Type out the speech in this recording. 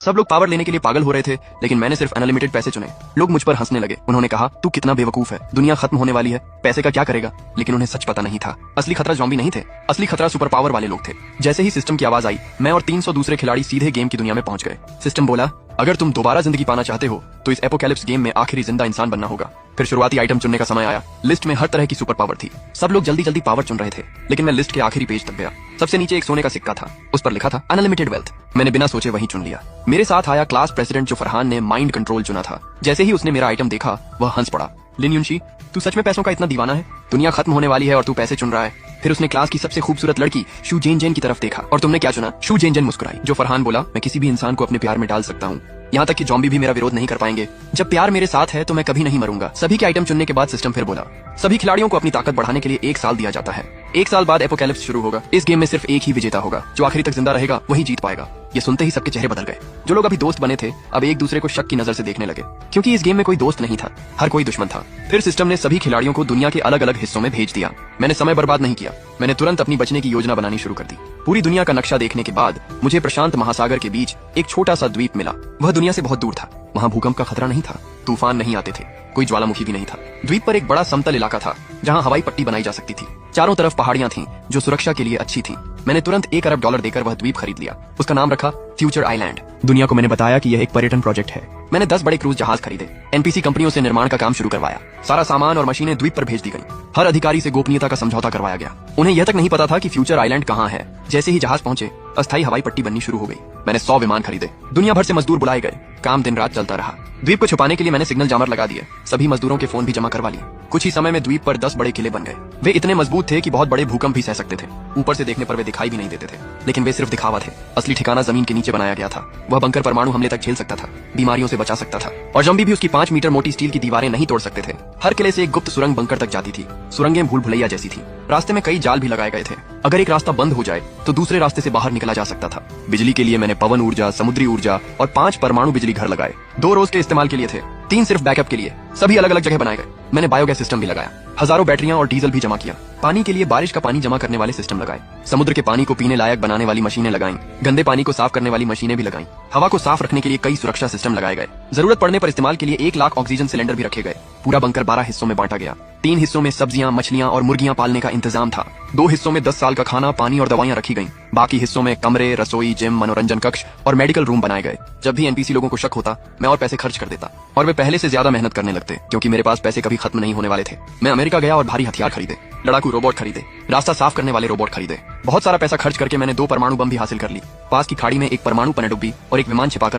सब लोग पावर लेने के लिए पागल हो रहे थे, लेकिन मैंने सिर्फ अनलिमिटेड पैसे चुने। लोग मुझ पर हंसने लगे। उन्होंने कहा, तू कितना बेवकूफ है, दुनिया खत्म होने वाली है, पैसे का क्या करेगा। लेकिन उन्हें सच पता नहीं था, असली खतरा ज़ॉम्बी नहीं थे, असली खतरा सुपर पावर वाले लोग थे। जैसे ही सिस्टम की आवाज आई, मैं और 300 दूसरे खिलाड़ी सीधे गेम की दुनिया में पहुंच गए। सिस्टम बोला, अगर तुम दोबारा जिंदगी पाना चाहते हो तो इस एपोकैलिप्स गेम में आखिरी जिंदा इंसान बनना होगा। फिर शुरुआती आइटम चुनने का समय आया। लिस्ट में हर तरह की सुपर पावर थी। सब लोग जल्दी जल्दी पावर चुन रहे थे, लेकिन मैं लिस्ट के आखिरी पेज तक गया। सबसे नीचे एक सोने का सिक्का था, उस पर लिखा था अनलिमिटेड वेल्थ। मैंने बिना सोचे वही चुन लिया। मेरे साथ आया क्लास प्रेसिडेंट जो फरहान ने माइंड कंट्रोल चुना था। जैसे ही उसने मेरा आइटम देखा, वह हंस पड़ा। लिन युनशी, तू सच में पैसों का इतना दीवाना है? दुनिया खत्म होने वाली है और तू पैसे चुन रहा है। फिर उसने क्लास की सबसे खूबसूरत लड़की शू जेन जेन की तरफ देखा। और तुमने क्या चुना? शू जेन जेन मुस्कुराई। जो फरहान बोला, मैं किसी भी इंसान को अपने प्यार में डाल सकता हूँ, यहाँ तक कि ज़ॉम्बी भी मेरा विरोध नहीं कर पाएंगे। जब प्यार मेरे साथ है तो मैं कभी नहीं मरूंगा। सभी के आइटम चुनने के बाद सिस्टम फिर बोला, सभी खिलाड़ियों को अपनी ताकत बढ़ाने के लिए 1 साल दिया जाता है। 1 साल बाद एपोकैलिप्स शुरू होगा। इस गेम में सिर्फ एक ही विजेता होगा, जो आखिरी तक जिंदा रहेगा वही जीत पाएगा। ये सुनते ही सबके चेहरे बदल गए। जो लोग अभी दोस्त बने थे, अब एक दूसरे को शक की नजर से देखने लगे, क्योंकि इस गेम में कोई दोस्त नहीं था, हर कोई दुश्मन था। फिर सिस्टम ने सभी खिलाड़ियों को दुनिया के अलग अलग हिस्सों में भेज दिया। मैंने समय बर्बाद नहीं किया, मैंने तुरंत अपनी बचने की योजना बनानी शुरू कर दी। पूरी दुनिया का नक्शा देखने के बाद मुझे प्रशांत महासागर के बीच एक छोटा सा द्वीप मिला। वह दुनिया से बहुत दूर था। वहाँ भूकंप का खतरा नहीं था, तूफान नहीं आते थे, कोई ज्वालामुखी भी नहीं था। द्वीप पर एक बड़ा समतल इलाका था, जहाँ हवाई पट्टी बनाई जा सकती थी। चारों तरफ पहाड़ियां थीं, जो सुरक्षा के लिए अच्छी थीं। मैंने तुरंत $1 अरब देकर वह द्वीप खरीद लिया। उसका नाम रखा फ्यूचर आइलैंड। दुनिया को मैंने बताया कि यह एक पर्यटन प्रोजेक्ट है। मैंने 10 बड़े क्रूज जहाज खरीदे। एनपीसी कंपनियों से निर्माण का काम शुरू करवाया। सारा सामान और मशीनें द्वीप पर भेज दी गई। हर अधिकारी से गोपनीयता का समझौता करवाया गया। उन्हें यह तक नहीं पता था कि फ्यूचर आइलैंड कहाँ है। जैसे ही जहाज पहुंचे, अस्थायी हवाई पट्टी बननी शुरू हो गई। मैंने 100 विमान खरीदे। दुनिया भर से मजदूर बुलाए गए। काम दिन रात चलता रहा। द्वीप को छुपाने के लिए मैंने सिग्नल जामर लगा दिए। सभी मजदूरों के फोन भी जमा करवा लिए। कुछ ही समय में द्वीप पर 10 बड़े किले बन गए। वे इतने मजबूत थे कि बहुत बड़े भूकंप भी सह सकते थे। ऊपर से देखने पर वे दिखाई भी नहीं देते थे, लेकिन वे सिर्फ दिखावा थे। असली ठिकाना जमीन के नीचे बनाया गया था। वह बंकर परमाणु हमले तक झेल सकता था, बीमारियों से बचा सकता था, और ज़ॉम्बी भी उसकी 5 मीटर मोटी स्टील की दीवारें नहीं तोड़ सकते थे। हर किले से एक गुप्त सुरंग बंकर तक जाती थी। सुरंगें भूल भुलैया जैसी थी। रास्ते में कई जाल भी लगाए गए थे। अगर एक रास्ता बंद हो जाए तो दूसरे रास्ते से बाहर निकला जा सकता था। बिजली के लिए मैंने पवन ऊर्जा, समुद्री ऊर्जा और 5 परमाणु बिजली घर लगाए। 2 रोज के इस्तेमाल के लिए थे, 3 सिर्फ बैकअप के लिए। सभी अलग अलग जगह बनाए गए। मैंने बायोगैस सिस्टम भी लगाया। हजारों बैटरियां और डीजल भी जमा किया। पानी के लिए बारिश का पानी जमा करने वाले सिस्टम लगाए। समुद्र के पानी को पीने लायक बनाने वाली मशीनें लगाई। गंदे पानी को साफ करने वाली मशीनें भी लगाई। हवा को साफ रखने के लिए कई सुरक्षा सिस्टम लगाए गए। जरूरत पड़ने पर इस्तेमाल के लिए 1 लाख ऑक्सीजन सिलेंडर भी रखे गए। पूरा बंकर 12 हिस्सों में बांटा गया। 3 हिस्सों में सब्जियां, मछलियां और मुर्गियां पालने का इंतजाम था। 2 हिस्सों में 10 साल का खाना, पानी और दवाइयां रखी गईं। बाकी हिस्सों में कमरे, रसोई, जिम, मनोरंजन कक्ष और मेडिकल रूम बनाए गए। जब भी एनपीसी लोगों को शक होता, मैं और पैसे खर्च कर देता, और वे पहले से ज्यादा मेहनत करने लगते, क्योंकि मेरे पास पैसे कभी खत्म नहीं होने वाले थे। मैं अमेरिका गया और भारी हथियार खरीदे, लड़ाकू रोबोट खरीदे, रास्ता साफ करने वाले रोबोट खरीदे। बहुत सारा पैसा खर्च करके मैंने 2 परमाणु बम भी हासिल कर ली। पास की खाड़ी में एक परमाणु पनडुब्बी और एक विमान छिपाकर